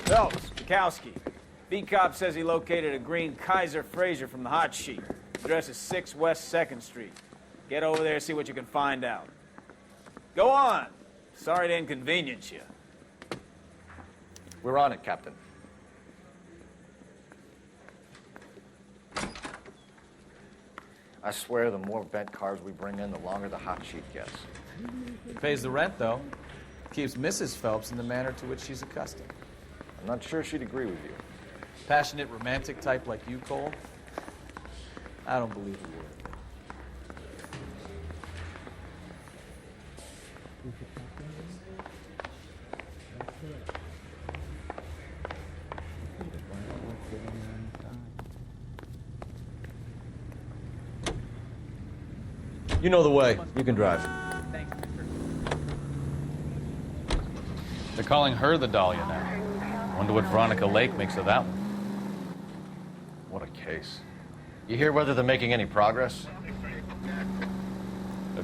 Phelps, Bukowski. B-Cop says he located a green Kaiser Frazer from the hot sheet. Address is 6 West 2nd Street. Get over there and see what you can find out. Go on. Sorry to inconvenience you. We're on it, Captain. I swear the more bent cars we bring in, the longer the hot sheet gets. Pays the rent, though. Keeps Mrs. Phelps in the manner to which she's accustomed. I'm not sure she'd agree with you. Passionate, romantic type like you, Cole? I don't believe a word. You know the way. You can drive. They're calling her the Dahlia now. Wonder what Veronica Lake makes of that one. What a case. You hear whether they're making any progress?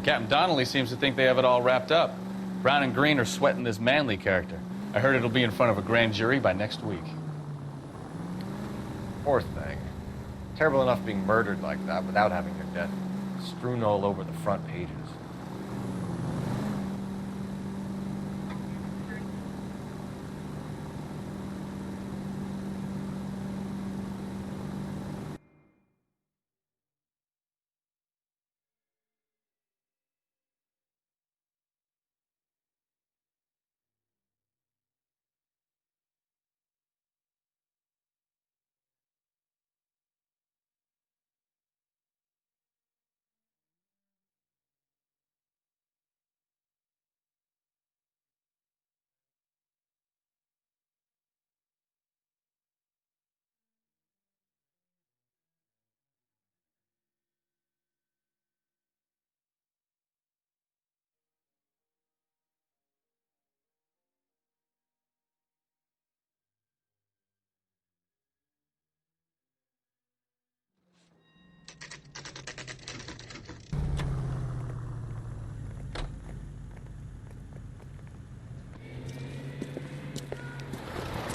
Captain Donnelly seems to think they have it all wrapped up. Brown and Green are sweating this Manley character. I heard it'll be in front of a grand jury by next week. Poor thing. Terrible enough being murdered like that without having her death strewn all over the front pages.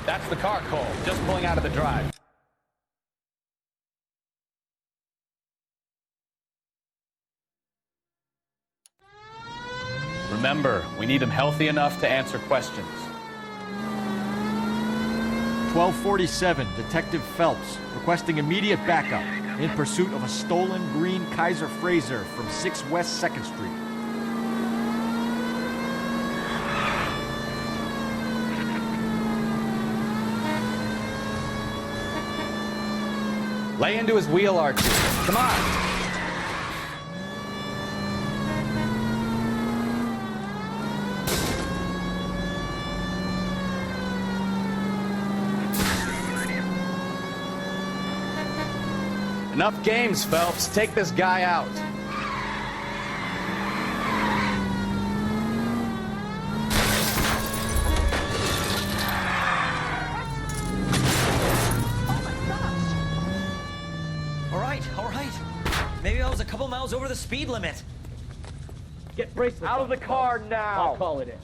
That's the car, Cole. Just pulling out of the drive. Remember, we need him healthy enough to answer questions. 1247, Detective Phelps, requesting immediate backup in pursuit of a stolen green Kaiser Frazer from 6 West 2nd Street. Lay into his wheel arches. Come on. Enough games, Phelps. Take this guy out. All right. Maybe I was a couple miles over the speed limit. Get bracelet Out of the car now! I'll call it in.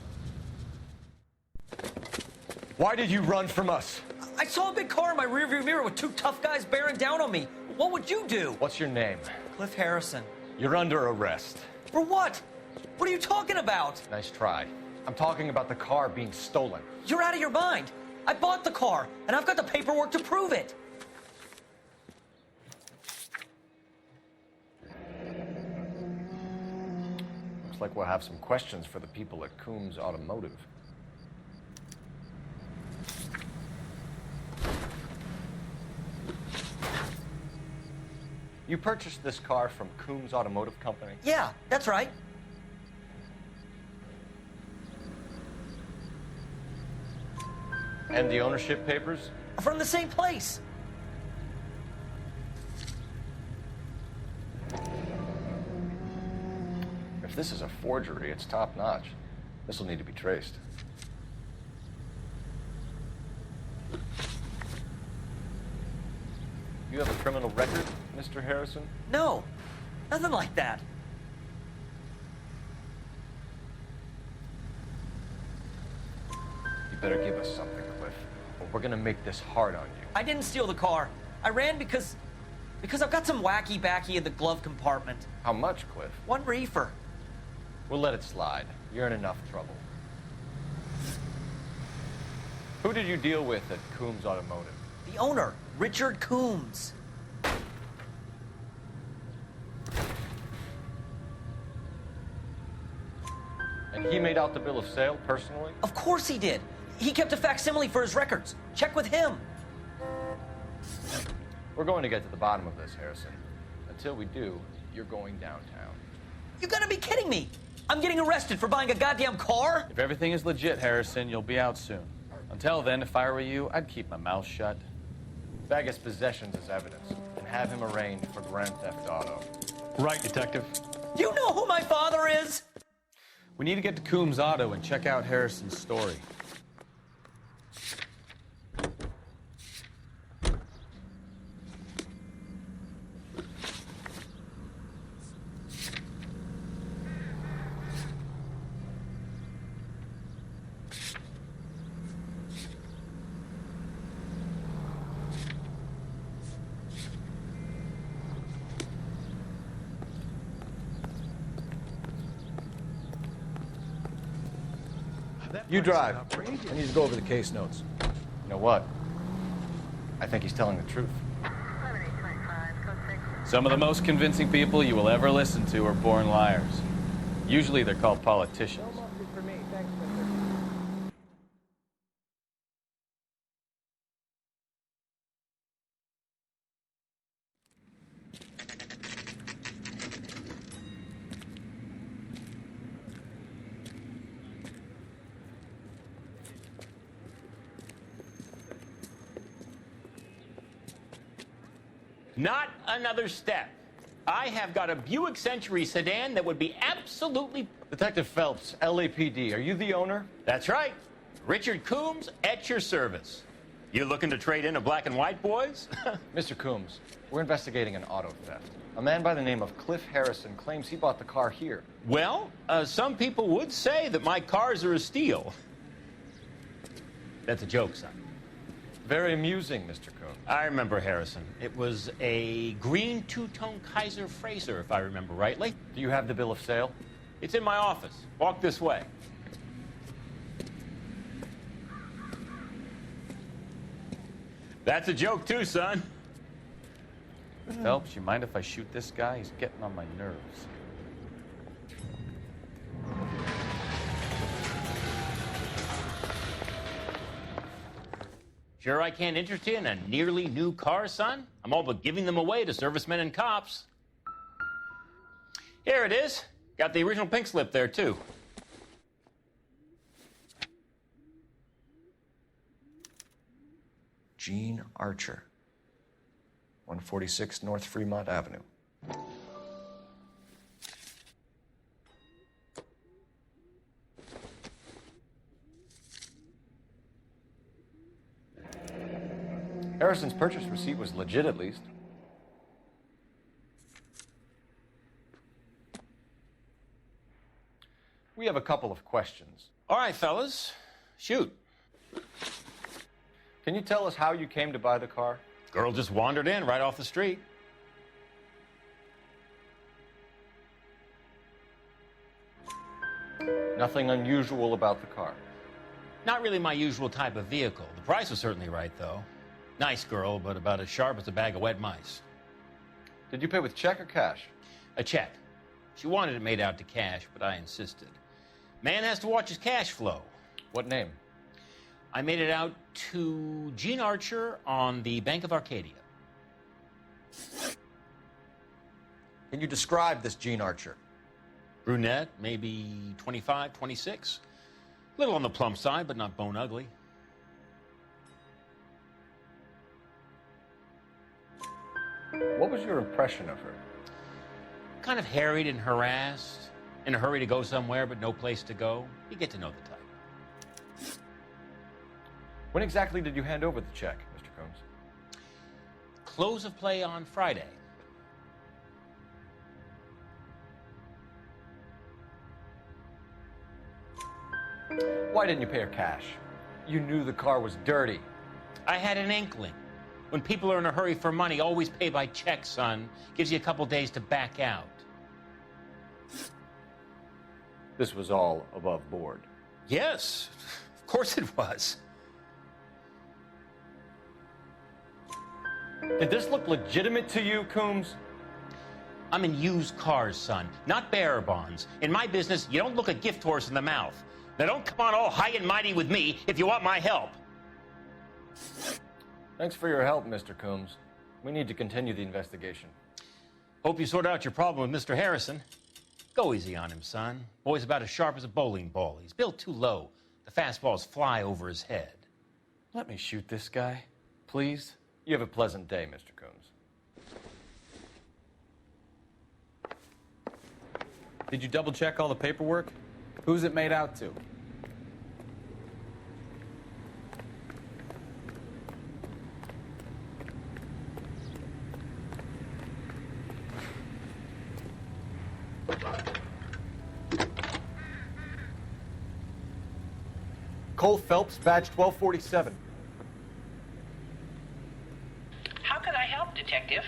Why did you run from us? I saw a big car in my rearview mirror with 2 tough guys bearing down on me. What would you do? What's your name? Cliff Harrison. You're under arrest. For what? What are you talking about? Nice try. I'm talking about the car being stolen. You're out of your mind. I bought the car, and I've got the paperwork to prove it. Looks like we'll have some questions for the people at Coombs Automotive. You purchased this car from Coombs Automotive Company? Yeah, that's right. And the ownership papers? From the same place. If this is a forgery, it's top-notch. This will need to be traced. You have a criminal record, Mr. Harrison? No, nothing like that. You better give us something, Cliff, or we're gonna make this hard on you. I didn't steal the car. I ran because I've got some wacky backy in the glove compartment. How much, Cliff? 1 reefer. We'll let it slide. You're in enough trouble. Who did you deal with at Coombs Automotive? The owner, Richard Coombs. And he made out the bill of sale personally? Of course he did. He kept a facsimile for his records. Check with him. We're going to get to the bottom of this, Harrison. Until we do, you're going downtown. You gotta be kidding me. I'm getting arrested for buying a goddamn car? If everything is legit, Harrison, you'll be out soon. Until then, if I were you, I'd keep my mouth shut. Bag his possessions as evidence and have him arraigned for grand theft auto. Right, Detective. Do you know who my father is? We need to get to Coombs Auto and check out Harrison's story. You drive. I need to go over the case notes. You know what? I think he's telling the truth. Some of the most convincing people you will ever listen to are born liars. Usually they're called politicians. Not another step. I have got a Buick Century sedan that would be absolutely... Detective Phelps, LAPD, are you the owner? That's right. Richard Coombs at your service. You looking to trade in a black and white, boys? Mr. Coombs, we're investigating an auto theft. A man by the name of Cliff Harrison claims he bought the car here. Well, some people would say that my cars are a steal. That's a joke, son. Very amusing, Mr. Coombs. I remember Harrison. It was a green two-tone Kaiser Frazer, if I remember rightly. Do you have the bill of sale? It's in my office. Walk this way. That's a joke, too, son. Phelps, you mind if I shoot this guy? He's getting on my nerves. Sure I can't interest you in a nearly new car, son? I'm all but giving them away to servicemen and cops. Here it is. Got the original pink slip there, too. Gene Archer, 146 North Fremont Avenue. Harrison's purchase receipt was legit, at least. We have a couple of questions. All right, fellas. Shoot. Can you tell us how you came to buy the car? Girl just wandered in right off the street. Nothing unusual about the car. Not really my usual type of vehicle. The price was certainly right, though. Nice girl, but about as sharp as a bag of wet mice. Did you pay with check or cash? A check. She wanted it made out to cash, but I insisted. Man has to watch his cash flow. What name? I made it out to Gene Archer on the Bank of Arcadia. Can you describe this Gene Archer? Brunette, maybe 25, 26. Little on the plump side, but not bone ugly. What was your impression of her? Kind of harried and harassed. In a hurry to go somewhere, but no place to go. You get to know the type. When exactly did you hand over the check, Mr. Combs? close of play on Friday. Why didn't you pay her cash? You knew the car was dirty. I had an inkling. When people are in a hurry for money, always pay by check, son. Gives you a couple days to back out. This was all above board. Yes, of course it was. Did this look legitimate to you, Coombs? I'm in used cars, son, not bearer bonds. In my business, you don't look a gift horse in the mouth. Now don't come on all high and mighty with me if you want my help. Thanks for your help, Mr. Coombs. We need to continue the investigation. Hope you sort out your problem with Mr. Harrison. Go easy on him, son. Boy's about as sharp as a bowling ball. He's built too low. The fastballs fly over his head. Let me shoot this guy, please. You have a pleasant day, Mr. Coombs. Did you double check all the paperwork? Who's it made out to? Cole Phelps, badge 1247. How can I help, Detective?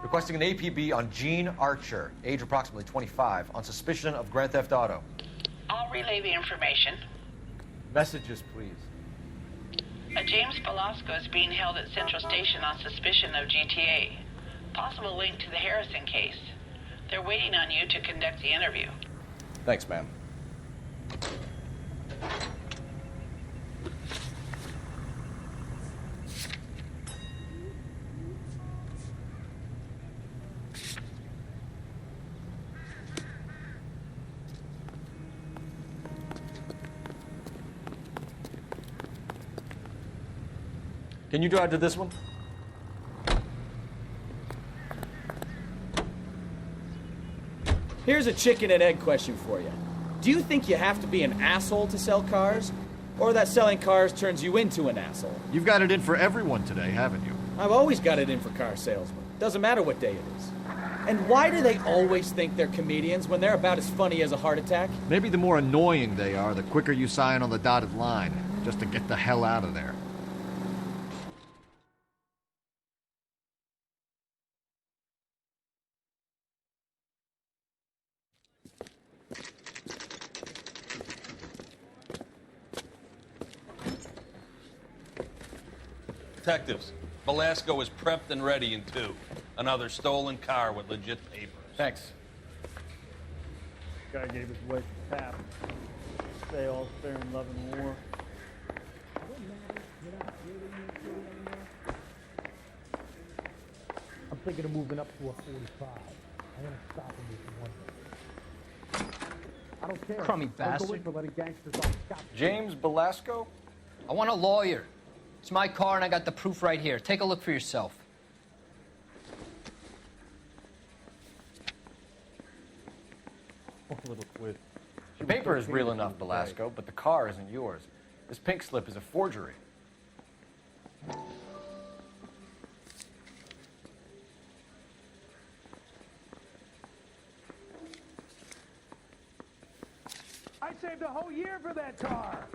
Requesting an APB on Gene Archer, age approximately 25, on suspicion of Grand Theft Auto. I'll relay the information. Messages, please. A James Velasco is being held at Central Station on suspicion of GTA. Possible link to the Harrison case. They're waiting on you to conduct the interview. Thanks, ma'am. Can you drive to this one? Here's a chicken and egg question for you. Do you think you have to be an asshole to sell cars? Or that selling cars turns you into an asshole? You've got it in for everyone today, haven't you? I've always got it in for car salesmen. Doesn't matter what day it is. And why do they always think they're comedians when they're about as funny as a heart attack? Maybe the more annoying they are, the quicker you sign on the dotted line, just to get the hell out of there. Detectives, Velasco is prepped and ready in 2. Another stolen car with legit papers. Thanks. Guy gave his wife a tap. Say all's fair in love and war. I'm thinking of moving up to a 45. I'm gonna stop him with one day. I don't care. Crummy Don't go bastard. in for letting gangsters off scot. James Velasco? I want a lawyer. It's my car and I got the proof right here. Take a look for yourself. Oh, little twist. The paper is real enough, Velasco, but the car isn't yours. This pink slip is a forgery. I saved a whole year for that car.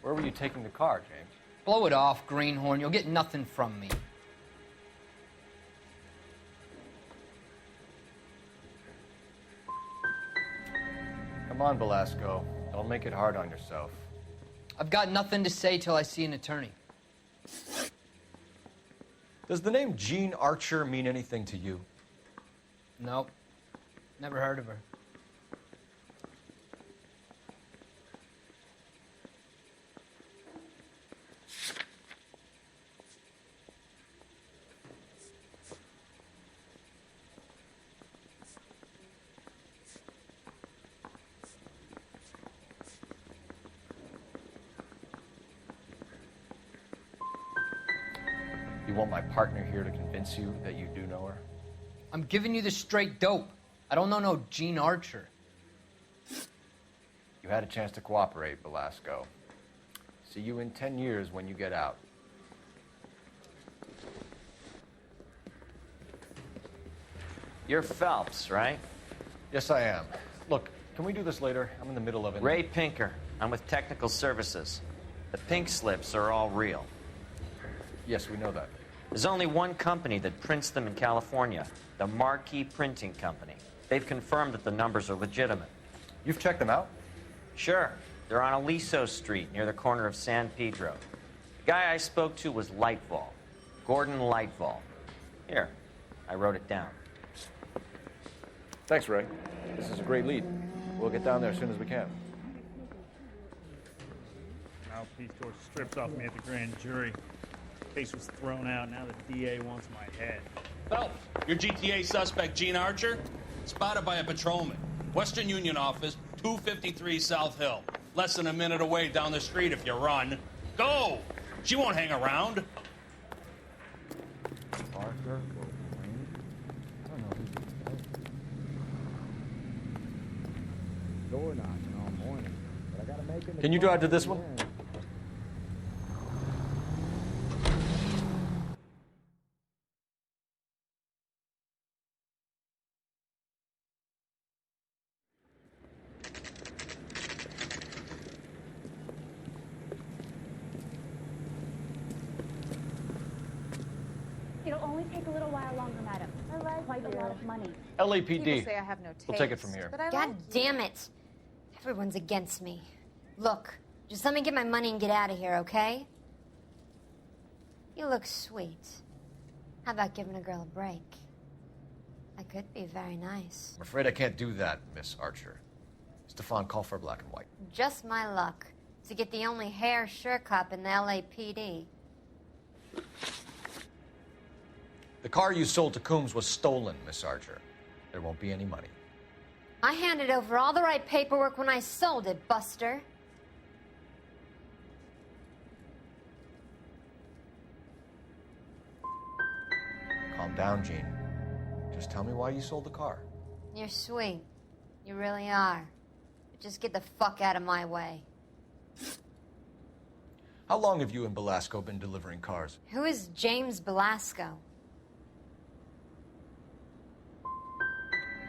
Where were you taking the car, James? Blow it off, greenhorn. You'll get nothing from me. Come on, Velasco. Don't make it hard on yourself. I've got nothing to say till I see an attorney. Does the name Gene Archer mean anything to you? Nope. Never heard of her. You want my partner here to convince you that you do know her? I'm giving you the straight dope. I don't know no Gene Archer. You had a chance to cooperate, Velasco. See you in 10 years when you get out. You're Phelps, right? Yes, I am. Look, can we do this later? I'm in the middle of it. Ray Pinker. I'm with Technical Services. The pink slips are all real. Yes, we know that. There's only one company that prints them in California, the Marquee Printing Company. They've confirmed that the numbers are legitimate. You've checked them out? Sure. They're on Aliso Street, near the corner of San Pedro. The guy I spoke to was Lightval. Gordon Lightval. Here, I wrote it down. Thanks, Ray. This is a great lead. We'll get down there as soon as we can. Mouthpiece door stripped off me at the grand jury. Case was thrown out. Now the DA wants my head. Phelps, your GTA suspect, Gene Archer, spotted by a patrolman. Western Union office, 253 South Hill. Less than a minute away down the street if you run. Go! She won't hang around. Parker or Wayne? I don't know who's door knocking all morning, but I gotta make him. Can you drive to this one? It'll only take a little while longer, madam. I like quite a lot of money. LAPD. People say I have no taste. We'll take it from here. But I God like damn it. Everyone's against me. Look, just let me get my money and get out of here, okay? You look sweet. How about giving a girl a break? That could be very nice. I'm afraid I can't do that, Miss Archer. Stefan, call for black and white. Just my luck to get the only hair sure cop in the LAPD. The car you sold to Coombs was stolen, Miss Archer. There won't be any money. I handed over all the right paperwork when I sold it, Buster. Calm down, Gene. Just tell me why you sold the car. You're sweet. You really are. But just get the fuck out of my way. How long have you and Belasco been delivering cars? Who is James Belasco?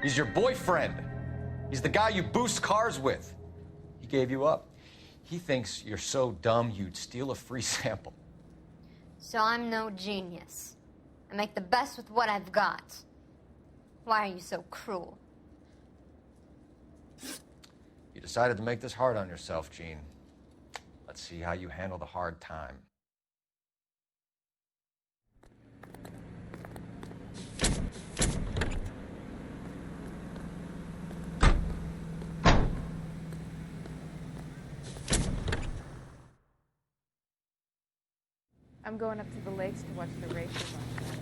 He's your boyfriend. He's the guy you boost cars with. He gave you up. He thinks you're so dumb you'd steal a free sample. So I'm no genius. I make the best with what I've got. Why are you so cruel? You decided to make this hard on yourself, Gene. Let's see how you handle the hard time. I'm going up to the lakes to watch the races on Saturday.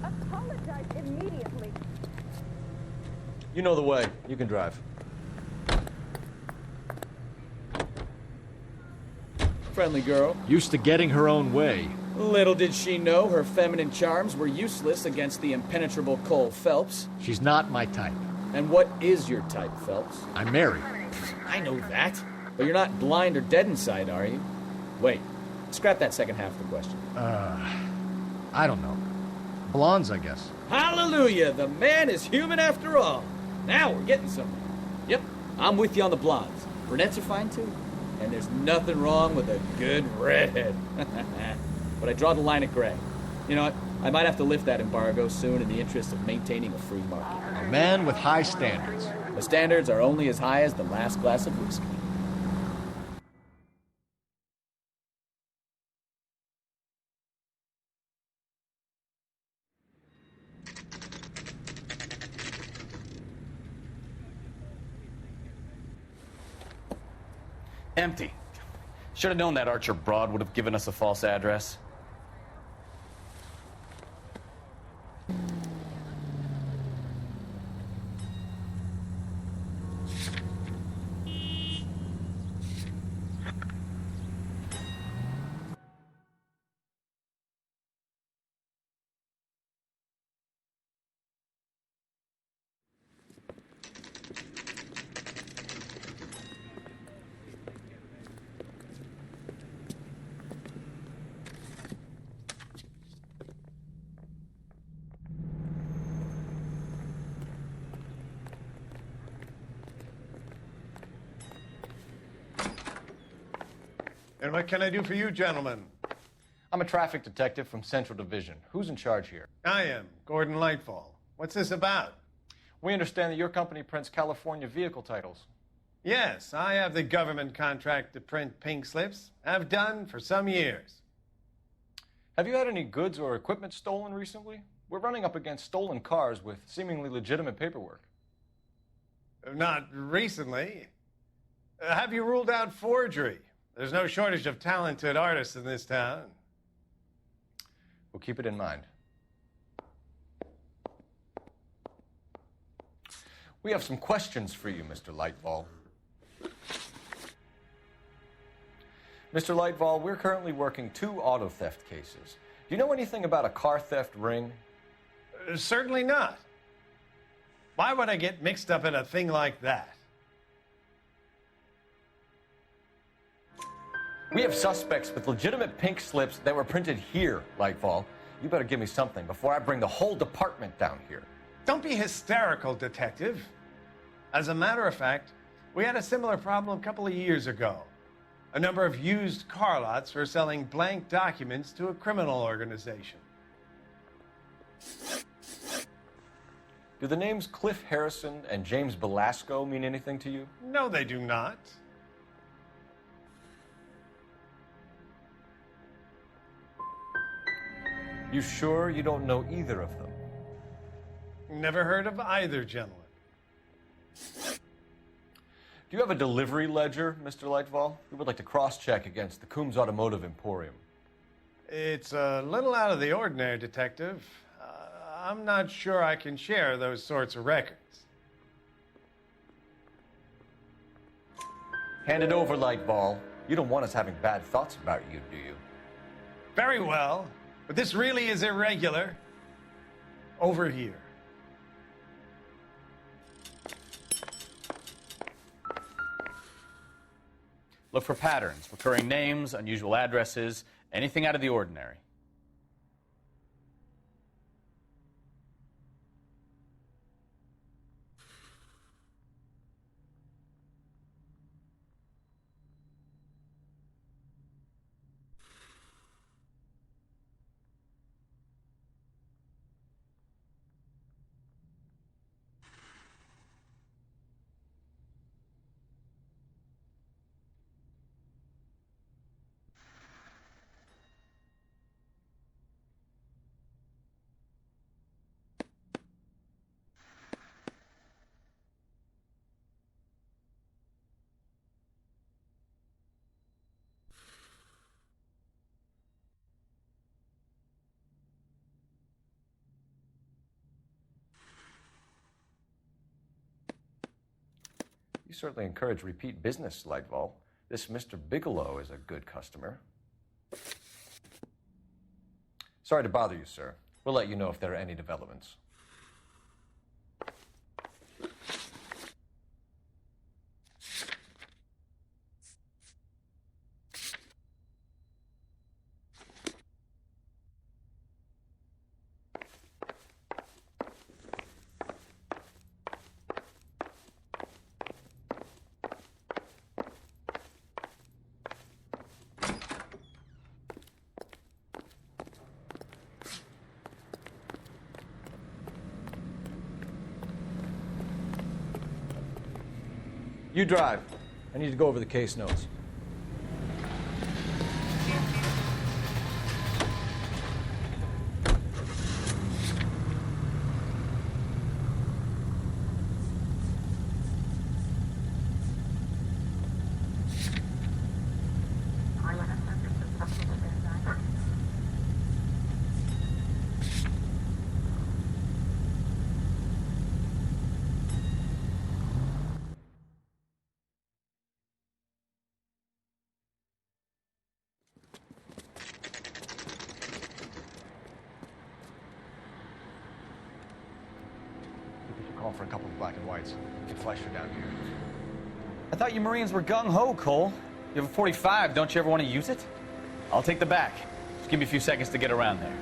Apologize immediately. You know the way. You can drive. Friendly girl. Used to getting her own way. Little did she know her feminine charms were useless against the impenetrable Cole Phelps. She's not my type. And what is your type, Phelps? I'm married. I know that. But you're not blind or dead inside, are you? Wait. Scrap that second half of the question. I don't know. Blondes, I guess. Hallelujah! The man is human after all. Now we're getting somewhere. Yep, I'm with you on the blondes. Brunettes are fine too. And there's nothing wrong with a good redhead. But I draw the line at gray. You know what? I might have to lift that embargo soon in the interest of maintaining a free market. A man with high standards. The standards are only as high as the last glass of whiskey. Empty. Should have known that Archer broad would have given us a false address. And what can I do for you, gentlemen? I'm a traffic detective from Central Division. Who's in charge here? I am, Gordon Lightfall. What's this about? We understand that your company prints California vehicle titles. Yes, I have the government contract to print pink slips. I've done for some years. Have you had any goods or equipment stolen recently? We're running up against stolen cars with seemingly legitimate paperwork. Not recently. Have you ruled out forgery? There's no shortage of talented artists in this town. We'll keep it in mind. We have some questions for you, Mr. Lightfall. Mr. Lightfall, we're currently working 2 auto theft cases. Do you know anything about a car theft ring? Certainly not. Why would I get mixed up in a thing like that? We have suspects with legitimate pink slips that were printed here, Lightfall. You better give me something before I bring the whole department down here. Don't be hysterical, Detective. As a matter of fact, we had a similar problem a couple of years ago. A number of used car lots were selling blank documents to a criminal organization. Do the names Cliff Harrison and James Belasco mean anything to you? No, they do not. You sure you don't know either of them? Never heard of either gentleman. Do you have a delivery ledger, Mr. Lightfall? We would like to cross-check against the Coombs Automotive Emporium. It's a little out of the ordinary, Detective. I'm not sure I can share those sorts of records. Hand it over, Lightfall. You don't want us having bad thoughts about you, do you? Very well, but this really is irregular. Over here. Look for patterns, recurring names, unusual addresses, anything out of the ordinary. You certainly encourage repeat business, Lightfall. This Mr. Bigelow is a good customer. Sorry to bother you, sir. We'll let you know if there are any developments. You drive. I need to go over the case notes. Call for a couple of black and whites. Get Fleischer down here. I thought you Marines were gung-ho, Cole. You have a .45, don't you ever want to use it? I'll take the back. Just give me a few seconds to get around there.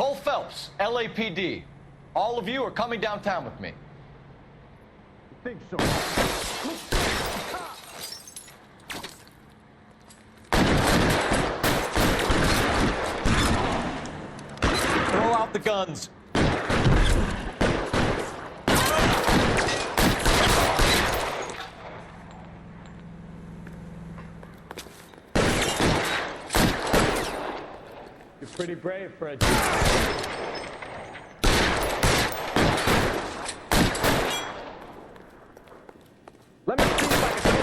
Cole Phelps, LAPD. All of you are coming downtown with me. I think so. Throw out the guns. You're pretty brave, Fred. Let me see if I can...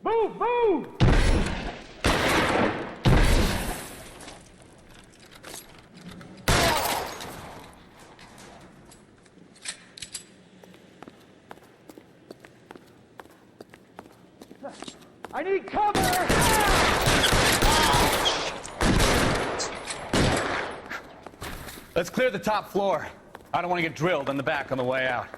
Move! Move! I need cover! Let's clear the top floor. I don't want to get drilled in the back on the way out.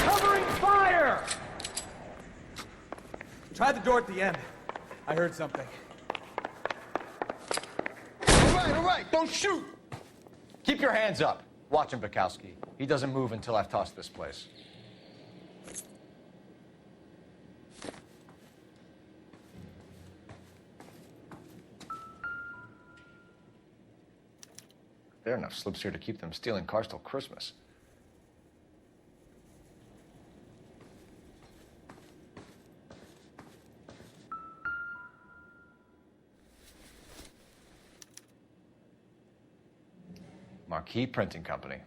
Covering fire! Try the door at the end. I heard something. All right, don't shoot! Keep your hands up. Watch him, Bukowski. He doesn't move until I've tossed this place. There are enough slips here to keep them stealing cars till Christmas. Marquee Printing Company.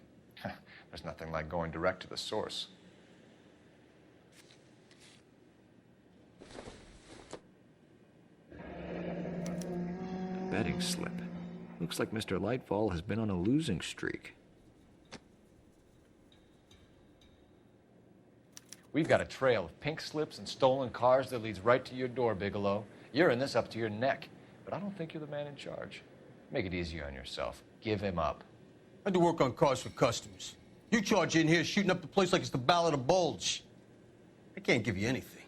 There's nothing like going direct to the source. Betting slip. Looks like Mr. Lightfall has been on a losing streak. We've got a trail of pink slips and stolen cars that leads right to your door, Bigelow. You're in this up to your neck, but I don't think you're the man in charge. Make it easier on yourself. Give him up. I do work on cars for customers. You charge in here shooting up the place like it's the Ballad of Bulge. I can't give you anything.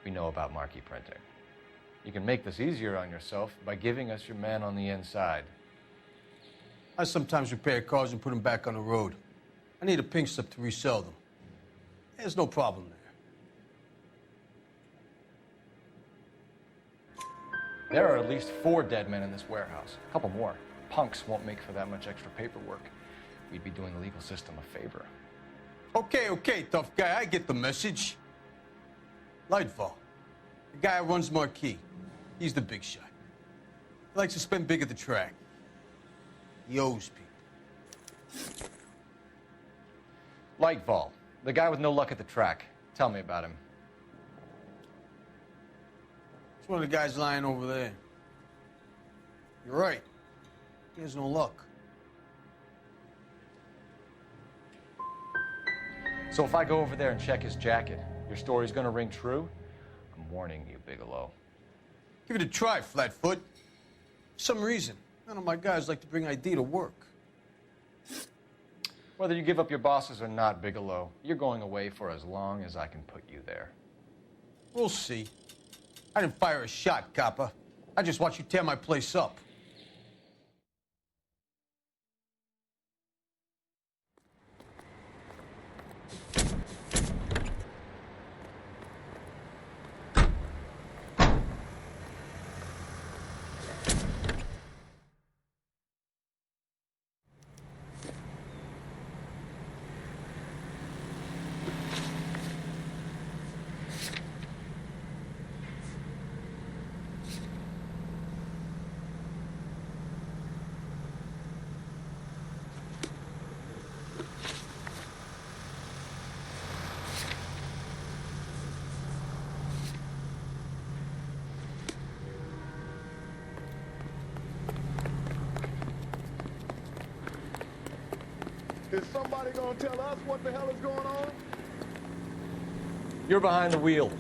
We know about marquee printing. You can make this easier on yourself by giving us your man on the inside. I sometimes repair cars and put them back on the road. I need a pink slip to resell them. There's no problem there. There are at least 4 dead men in this warehouse. A couple more. Punks won't make for that much extra paperwork. We'd be doing the legal system a favor. Okay, tough guy. I get the message. Lightfall, the guy who runs Marquee. He's the big shot. He likes to spend big at the track. He owes people. Lightfall, the guy with no luck at the track. Tell me about him. It's one of the guys lying over there. You're right. He has no luck. So if I go over there and check his jacket, your story's gonna ring true? I'm warning you, Bigelow. Give it a try, Flatfoot. For some reason, none of my guys like to bring ID to work. Whether you give up your bosses or not, Bigelow, you're going away for as long as I can put you there. We'll see. I didn't fire a shot, copper. I just watched you tear my place up. somebody gonna tell us what the hell is going on? You're behind the wheel.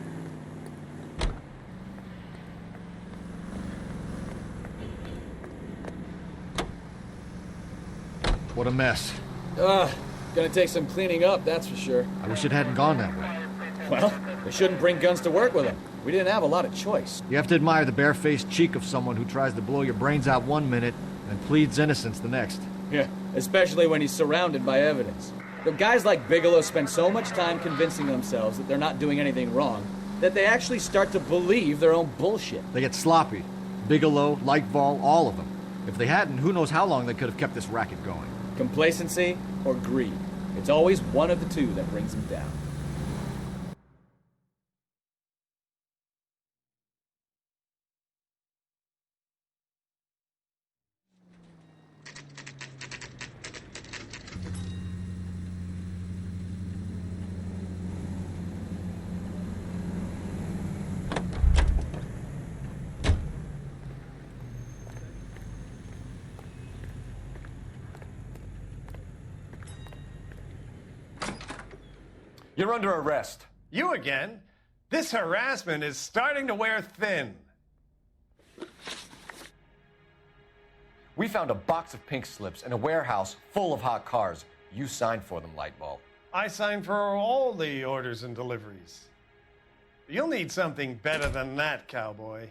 What a mess. Gonna take some cleaning up, that's for sure. I wish it hadn't gone that way. Well, they shouldn't bring guns to work with them. We didn't have a lot of choice. You have to admire the barefaced cheek of someone who tries to blow your brains out one minute and pleads innocence the next. Yeah, especially when he's surrounded by evidence. The guys like Bigelow spend so much time convincing themselves that they're not doing anything wrong that they actually start to believe their own bullshit. They get sloppy. Bigelow, Lightval, all of them. If they hadn't, who knows how long they could have kept this racket going. Complacency or greed. It's always one of the two that brings them down. You're under arrest. You again? This harassment is starting to wear thin. We found a box of pink slips in a warehouse full of hot cars. You signed for them, Lightball. I signed for all the orders and deliveries. You'll need something better than that, cowboy.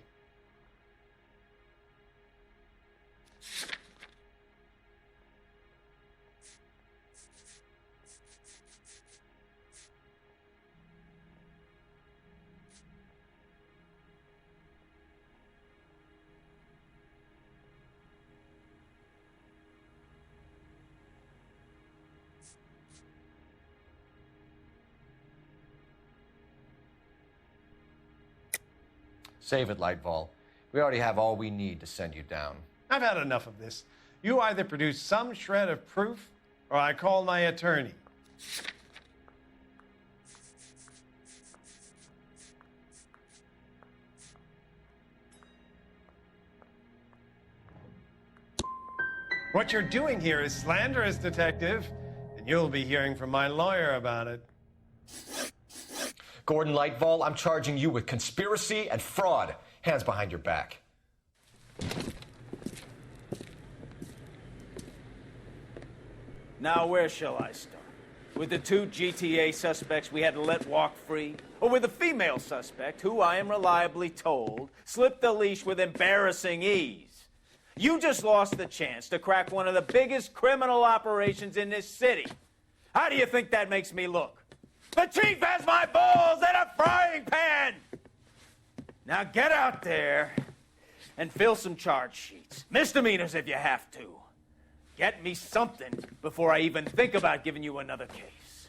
Save it, Lightball. We already have all we need to send you down. I've had enough of this. You either produce some shred of proof, or I call my attorney. What you're doing here is slanderous, Detective, and you'll be hearing from my lawyer about it. Gordon Lightball, I'm charging you with conspiracy and fraud. Hands behind your back. Now, where shall I start? With the two GTA suspects we had to let walk free? Or with the female suspect, who I am reliably told slipped the leash with embarrassing ease? You just lost the chance to crack one of the biggest criminal operations in this city. How do you think that makes me look? The chief has my balls in a frying pan! Now get out there and fill some charge sheets. Misdemeanors if you have to. Get me something before I even think about giving you another case.